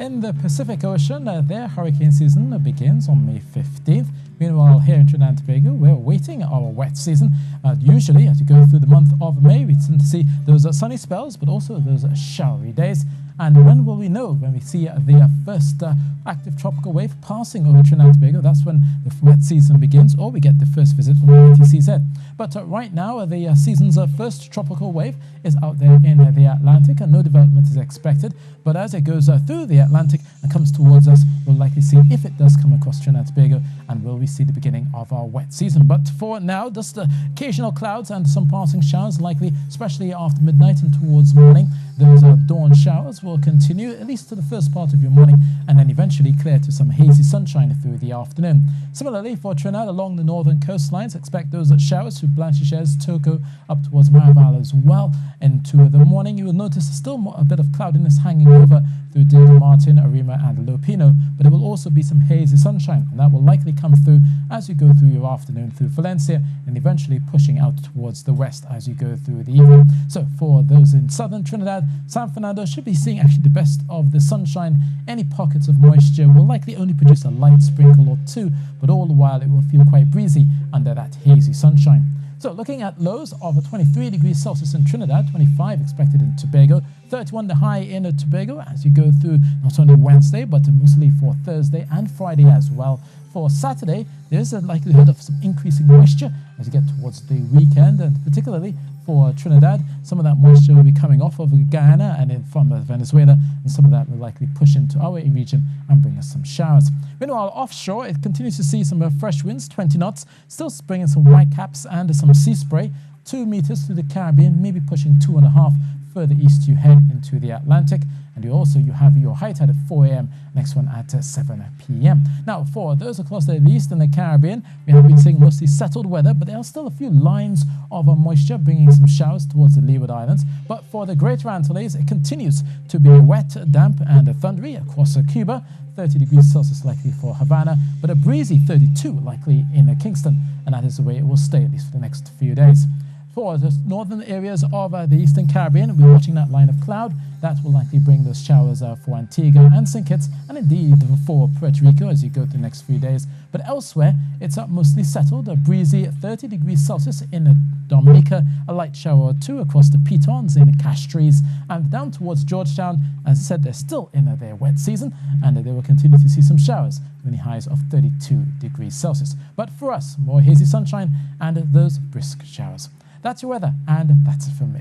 in the Pacific Ocean, their hurricane season begins on May 15th. Meanwhile, here in Trinidad and Tobago, we're awaiting our wet season. Usually, as you go through the month of May, we tend to see those sunny spells, but also those showery days. And when will we know? When we see the first active tropical wave passing over Trinidad and Tobago, that's when the wet season begins, or we get the first visit from the ETCZ. But right now, the season's first tropical wave is out there in the Atlantic, and no development is expected. But as it goes through the Atlantic and comes towards us, we'll likely see if it does come across Trinidad and Tobago, and will we see the beginning of our wet season. But for now, just occasional clouds and some passing showers likely, especially after midnight and towards morning. Those dawn showers will continue at least to the first part of your morning, and then eventually clear to some hazy sunshine through the afternoon. Similarly, for Trinidad along the northern coastlines, expect those showers through Blanchisseuse, Turco, up towards Maraval as well. Into the morning, you will notice still a bit of cloudiness hanging over through Diego Martin, Arima and Lopino, but it will also be some hazy sunshine, and that will likely come through as you go through your afternoon through Valencia, and eventually pushing out towards the west as you go through the evening. So for those in southern Trinidad, San Fernando should be seeing actually the best of the sunshine. Any pockets of moisture will likely only produce a light sprinkle or two, but all the while it will feel quite breezy under that hazy sunshine. So looking at lows of 23 degrees Celsius in Trinidad, 25 expected in Tobago, 31 the high in Tobago as you go through not only Wednesday, but mostly for Thursday and Friday as well. For Saturday, there is a likelihood of some increasing moisture as you get towards the weekend, and particularly for Trinidad, some of that moisture will be coming off of Guyana and in from Venezuela, and some of that will likely push into our region and bring us some showers. Meanwhile, offshore, it continues to see some fresh winds, 20 knots, still bringing some white caps and some sea spray, 2 meters through the Caribbean, maybe pushing 2.5 further east you head into the Atlantic. And you have your high tide at 4 a.m., next one at 7 p.m. Now, for those across the east and the Caribbean, we have been seeing mostly settled weather, but there are still a few lines of moisture bringing some showers towards the Leeward Islands. But for the Greater Antilles, it continues to be wet, damp, and thundery across Cuba. 30 degrees Celsius likely for Havana, but a breezy 32 likely in Kingston, and that is the way it will stay at least for the next few days. For the northern areas of the Eastern Caribbean, we're watching that line of cloud. That will likely bring those showers for Antigua and St. Kitts, and indeed for Puerto Rico as you go through the next few days. But elsewhere, it's mostly settled, a breezy 30 degrees Celsius in Dominica, a light shower or two across the Pitons in Castries, and down towards Georgetown. As I said, they're still in their wet season, and they will continue to see some showers, with the highs of 32 degrees Celsius. But for us, more hazy sunshine and those brisk showers. That's your weather, and that's it from me.